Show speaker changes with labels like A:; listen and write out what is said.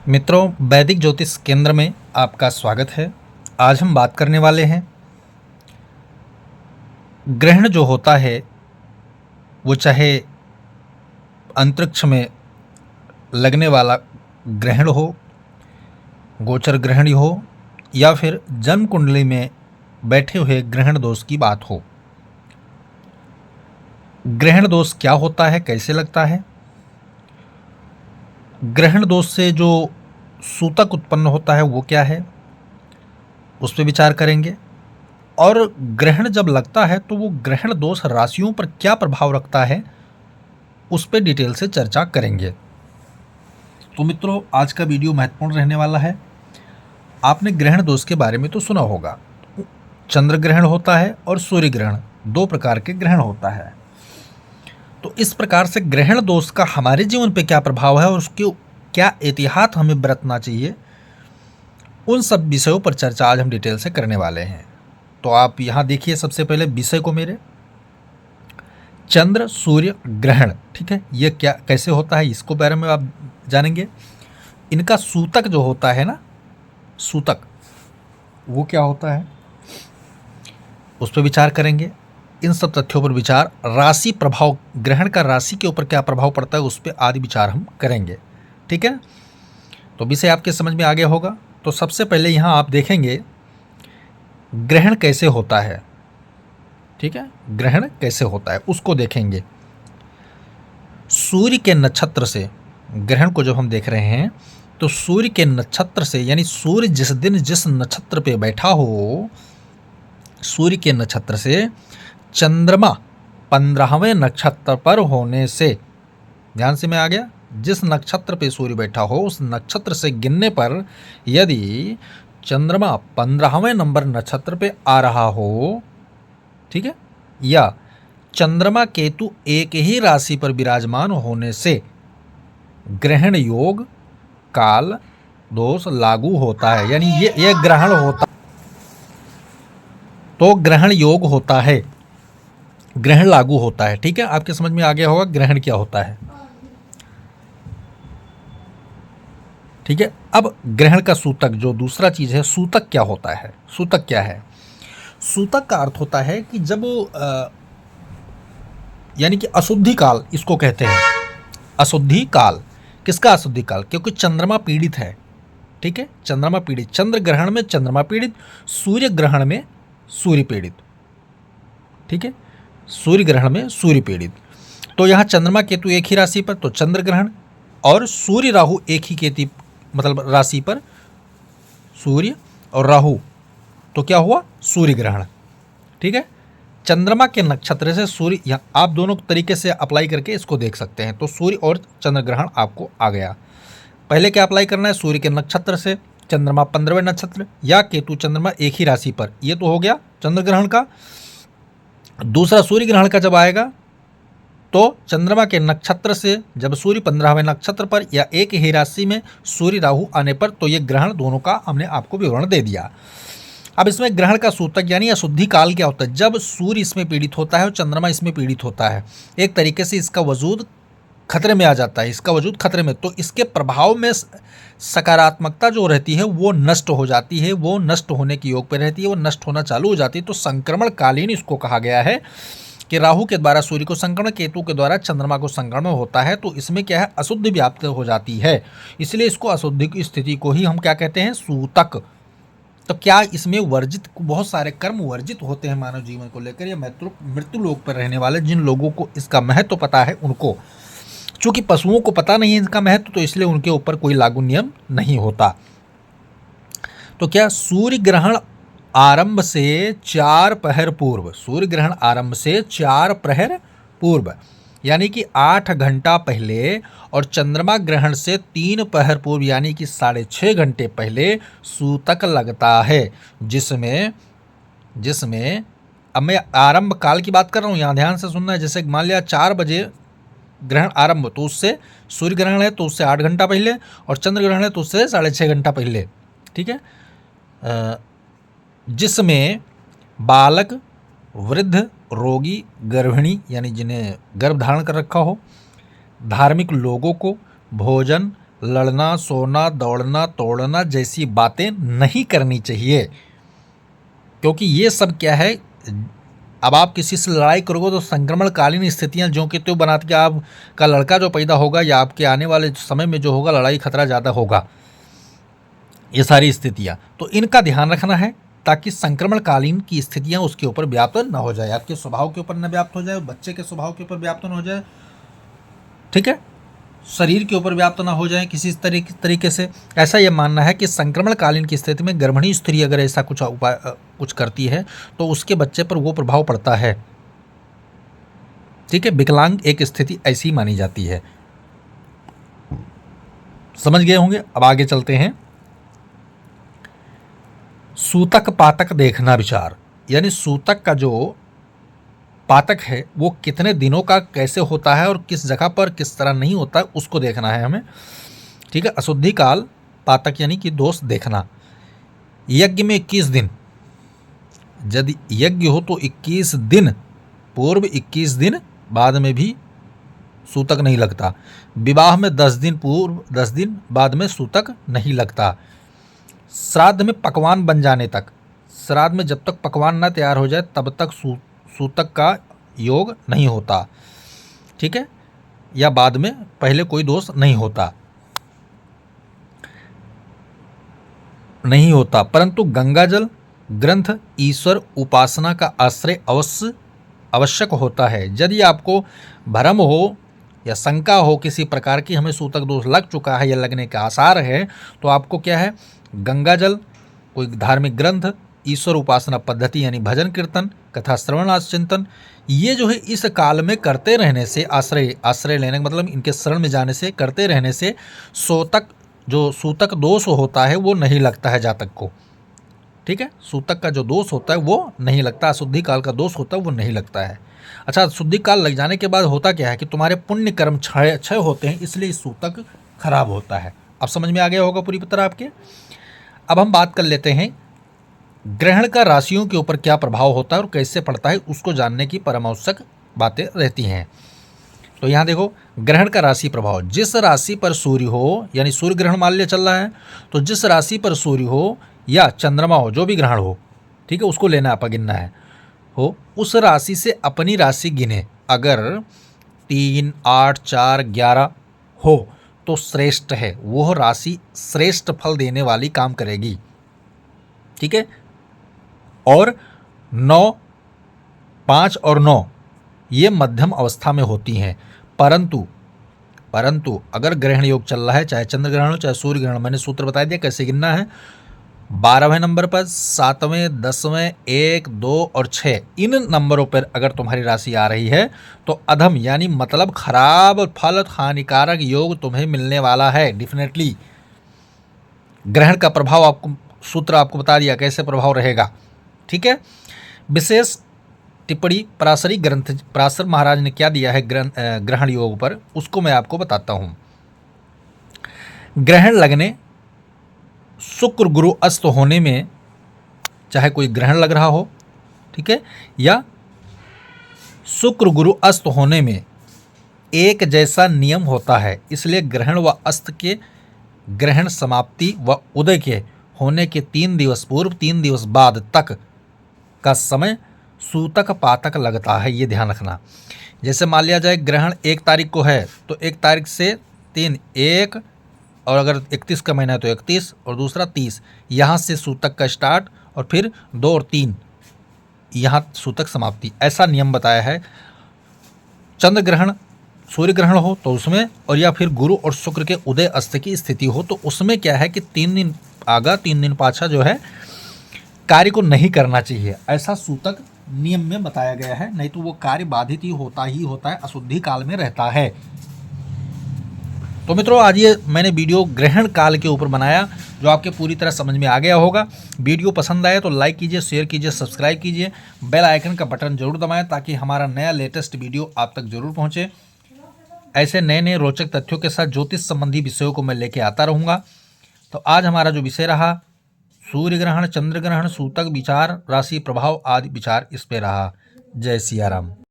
A: मित्रों, वैदिक ज्योतिष केंद्र में आपका स्वागत है। आज हम बात करने वाले हैं ग्रहण जो होता है वो चाहे अंतरिक्ष में लगने वाला ग्रहण हो, गोचर ग्रहण हो या फिर जन्म कुंडली में बैठे हुए ग्रहण दोष की बात हो। ग्रहण दोष क्या होता है, कैसे लगता है? ग्रहण दोष से जो सूतक उत्पन्न होता है वो क्या है, उस पर विचार करेंगे। और ग्रहण जब लगता है तो वो ग्रहण दोष राशियों पर क्या प्रभाव रखता है, उस पर डिटेल से चर्चा करेंगे। तो मित्रों, आज का वीडियो महत्वपूर्ण रहने वाला है। आपने ग्रहण दोष के बारे में तो सुना होगा। चंद्र ग्रहण होता है और सूर्य ग्रहण, दो प्रकार के ग्रहण होता है। तो इस प्रकार से ग्रहण दोष का हमारे जीवन पे क्या प्रभाव है और उसके क्या एहतियात हमें बरतना चाहिए, उन सब विषयों पर चर्चा आज हम डिटेल से करने वाले हैं। तो आप यहाँ देखिए सबसे पहले विषय को मेरे, चंद्र सूर्य ग्रहण, ठीक है, ये क्या कैसे होता है इसको बारे में आप जानेंगे। इनका सूतक जो होता है ना, सूतक वो क्या होता है उस पर विचार करेंगे। इन सब तथ्यों पर विचार, राशि प्रभाव, ग्रहण का राशि के ऊपर क्या प्रभाव पड़ता है उस पर आदि विचार हम करेंगे, ठीक है। तो विषय आपके समझ में आ गया होगा। तो सबसे पहले यहाँ आप देखेंगे ग्रहण कैसे होता है, ठीक है, ग्रहण कैसे होता है उसको देखेंगे। सूर्य के नक्षत्र से ग्रहण को जब हम देख रहे हैं तो सूर्य के नक्षत्र से, यानी सूर्य जिस दिन जिस नक्षत्र पे बैठा हो, सूर्य के नक्षत्र से चंद्रमा 15वें नक्षत्र पर होने से, ध्यान से मैं आ गया, जिस नक्षत्र पे सूर्य बैठा हो उस नक्षत्र से गिनने पर यदि चंद्रमा 15वें नंबर नक्षत्र पे आ रहा हो, ठीक है, या चंद्रमा केतु एक ही राशि पर विराजमान होने से ग्रहण योग काल दोष लागू होता है। यानी ये ग्रहण होता, तो ग्रहण योग होता है, ग्रहण लागू होता है, ठीक है। आपके समझ में आ गया होगा ग्रहण क्या होता है, ठीक है। अब ग्रहण का सूतक, जो दूसरा चीज है, सूतक क्या होता है, सूतक क्या है? सूतक का अर्थ होता है कि जब यानी कि अशुद्धि काल इसको कहते हैं। अशुद्धि काल, किसका अशुद्धि काल? क्योंकि चंद्रमा पीड़ित है, ठीक है, चंद्रमा पीड़ित, चंद्र ग्रहण में चंद्रमा पीड़ित, सूर्य ग्रहण में सूर्य पीड़ित, ठीक है, सूर्य ग्रहण में सूर्य पीड़ित। तो यहाँ चंद्रमा केतु एक ही राशि पर तो चंद्र ग्रहण, और सूर्य राहु एक ही केतु मतलब राशि पर, सूर्य और राहु, तो क्या हुआ? सूर्य ग्रहण, ठीक है। चंद्रमा के नक्षत्र से सूर्य, यहाँ आप दोनों तरीके से अप्लाई करके इसको देख सकते हैं। तो सूर्य और चंद्र ग्रहण आपको आ गया। पहले क्या अप्लाई करना है? सूर्य के नक्षत्र से चंद्रमा 15वें नक्षत्र या केतु चंद्रमा एक ही राशि पर, ये तो हो गया चंद्र ग्रहण का। दूसरा सूर्य ग्रहण का जब आएगा तो चंद्रमा के नक्षत्र से जब सूर्य 15वें नक्षत्र पर या एक ही राशि में सूर्य राहु आने पर, तो ये ग्रहण दोनों का हमने आपको विवरण दे दिया। अब इसमें ग्रहण का सूतक यानी अशुद्धि काल क्या होता है? जब सूर्य इसमें पीड़ित होता है और चंद्रमा इसमें पीड़ित होता है, एक तरीके से इसका वजूद खतरे में आ जाता है, इसका वजूद खतरे में, तो इसके प्रभाव में सकारात्मकता जो रहती है वो नष्ट हो जाती है, वो नष्ट होने के योग पर रहती है, वो नष्ट होना चालू हो जाती है। तो संक्रमण कालीन इसको कहा गया है कि राहु के द्वारा सूर्य को संक्रमण, केतु के द्वारा चंद्रमा को संक्रमण होता है। तो इसमें क्या है? अशुद्धि व्याप्त हो जाती है, इसलिए इसको अशुद्धि की स्थिति को ही हम क्या कहते हैं? सूतक। तो क्या इसमें वर्जित, बहुत सारे कर्म वर्जित होते हैं मानव जीवन को लेकर, या मृत्यु लोक पर रहने वाले जिन लोगों को इसका महत्व पता है उनको, चूंकि पशुओं को पता नहीं है इसका महत्व, तो इसलिए उनके ऊपर कोई लागू नियम नहीं होता। तो क्या सूर्य ग्रहण आरंभ से 4 प्रहर पूर्व, सूर्य ग्रहण आरंभ से 4 प्रहर पूर्व यानी कि 8 घंटा पहले, और चंद्रमा ग्रहण से 3 प्रहर पूर्व यानी कि 6.5 घंटे पहले सूतक लगता है, जिसमें अब मैं आरंभ काल की बात कर रहा हूँ, यहाँ ध्यान से सुनना है। जैसे मान लिया 4 बजे ग्रहण आरंभ, तो उससे सूर्य ग्रहण है तो उससे 8 घंटा पहले, और चंद्र ग्रहण है तो उससे 6.5 घंटा पहले, ठीक है। जिसमें बालक, वृद्ध, रोगी, गर्भिणी यानी जिन्हें गर्भ धारण कर रखा हो, धार्मिक लोगों को भोजन, लड़ना, सोना, दौड़ना, तोड़ना जैसी बातें नहीं करनी चाहिए, क्योंकि ये सब क्या है, अब आप किसी से लड़ाई करोगे तो संक्रमणकालीन स्थितियां जो कि तो बनाती कि आपका लड़का जो पैदा होगा या आपके आने वाले समय में जो होगा लड़ाई खतरा ज़्यादा होगा, ये सारी स्थितियां, तो इनका ध्यान रखना है ताकि संक्रमणकालीन की स्थितियां उसके ऊपर व्याप्त न हो जाए, आपके स्वभाव के ऊपर न व्याप्त हो जाए, बच्चे के स्वभाव के ऊपर व्याप्त न हो जाए, ठीक है, शरीर के ऊपर व्याप्त ना हो जाए किसी तरीके से। ऐसा ये मानना है कि संक्रमणकालीन की स्थिति में गर्भिणी स्त्री अगर ऐसा कुछ करती है तो उसके बच्चे पर वो प्रभाव पड़ता है, ठीक है। विकलांग एक स्थिति ऐसी मानी जाती है। समझ गए होंगे। अब आगे चलते हैं। सूतक पातक देखना विचार, यानी सूतक का जो पातक है वो कितने दिनों का कैसे होता है और किस जगह पर किस तरह नहीं होता है उसको देखना है हमें, ठीक है। अशुद्धि काल पातक यानी कि दोष देखना। यज्ञ में 21 दिन, यदि यज्ञ हो तो 21 दिन पूर्व 21 दिन बाद में भी सूतक नहीं लगता। विवाह में 10 दिन पूर्व 10 दिन बाद में सूतक नहीं लगता। श्राद्ध में पकवान बन जाने तक, श्राद्ध में जब तक पकवान न तैयार हो जाए तब तक सूतक का योग नहीं होता, ठीक है, या बाद में पहले कोई दोष नहीं होता। परंतु गंगाजल ग्रंथ ईश्वर उपासना का आश्रय आवश्यक होता है। यदि आपको भ्रम हो या शंका हो किसी प्रकार की हमें सूतक दोष लग चुका है या लगने के आसार है, तो आपको क्या है, गंगाजल, कोई धार्मिक ग्रंथ, ईश्वर उपासना पद्धति यानी भजन कीर्तन, कथा श्रवण चिंतन, ये जो है इस काल में करते रहने से, आश्रय लेने का मतलब इनके शरण में जाने से, करते रहने से सूतक दोष होता है वो नहीं लगता है जातक को, ठीक है। सूतक का जो दोष होता है वो नहीं लगता, अशुद्धि काल का दोष होता है वो नहीं लगता है। अच्छा, शुद्धि काल लग जाने के बाद होता क्या है कि तुम्हारे पुण्य कर्म क्षय होते हैं, इसलिए सूतक खराब होता है। अब समझ में आ गया होगा पूरी तरह आपके। अब हम बात कर लेते हैं ग्रहण का राशियों के ऊपर क्या प्रभाव होता है और कैसे पड़ता है, उसको जानने की परमावश्यक बातें रहती हैं। तो यहाँ देखो, ग्रहण का राशि प्रभाव, जिस राशि पर सूर्य हो, यानी सूर्य ग्रहण मान लिया चल रहा है, तो जिस राशि पर सूर्य हो या चंद्रमा हो, जो भी ग्रहण हो, ठीक है, उसको लेना आप गिनना है, हो उस राशि से अपनी राशि गिने। अगर 3, 8, 4, 11 हो तो श्रेष्ठ है, वह राशि श्रेष्ठ फल देने वाली काम करेगी, ठीक है। और 9, 5 और 9 ये मध्यम अवस्था में होती हैं। परंतु अगर ग्रहण योग चल रहा है, चाहे चंद्र ग्रहण हो चाहे सूर्य ग्रहण, मैंने सूत्र बता दिया कैसे गिनना है। 12वें नंबर पर, 7वें, 10वें, 1, 2 और 6 इन नंबरों पर अगर तुम्हारी राशि आ रही है तो अधम यानी मतलब खराब फल, हानिकारक योग तुम्हें मिलने वाला है डेफिनेटली। ग्रहण का प्रभाव सूत्र आपको बता दिया कैसे प्रभाव रहेगा, ठीक है। विशेष टिप्पणी पराशर महाराज ने क्या दिया है ग्रहण योग पर, उसको मैं आपको बताता हूं। ग्रहण लगने, शुक्र गुरु अस्त होने में, चाहे कोई ग्रहण लग रहा हो, ठीक है, या शुक्र गुरु अस्त होने में एक जैसा नियम होता है, इसलिए ग्रहण व अस्त के, ग्रहण समाप्ति व उदय के होने के 3 दिवस पूर्व 3 दिवस बाद तक का समय सूतक पातक लगता है, ये ध्यान रखना। जैसे मान लिया जाए ग्रहण 1 तारीख को है तो 1 तारीख से 3, 1 और अगर 31 का महीना है तो 31 और दूसरा 30, यहाँ से सूतक का स्टार्ट और फिर 2 और 3 यहाँ सूतक समाप्ति, ऐसा नियम बताया है। चंद्र ग्रहण, सूर्य ग्रहण हो तो उसमें, और या फिर गुरु और शुक्र के उदय अस्त की स्थिति हो तो उसमें क्या है कि 3 दिन आगा 3 दिन पाछा जो है कार्य को नहीं करना चाहिए, ऐसा सूतक नियम में बताया गया है, नहीं तो वो कार्य बाधित ही होता है, अशुद्धि काल में रहता है। तो मित्रों, आज ये मैंने वीडियो ग्रहण काल के ऊपर बनाया जो आपके पूरी तरह समझ में आ गया होगा। वीडियो पसंद आए तो लाइक कीजिए, शेयर कीजिए, सब्सक्राइब कीजिए, बेल आइकन का बटन जरूर दबाएं ताकि हमारा नया लेटेस्ट वीडियो आप तक जरूर पहुंचे। ऐसे नए नए रोचक तथ्यों के साथ ज्योतिष संबंधी विषयों को मैं लेके आता रहूँगा। तो आज हमारा जो विषय रहा, सूर्य ग्रहण, चंद्र ग्रहण, सूतक विचार, राशि प्रभाव आदि विचार इस पे रहा। जय सिया राम।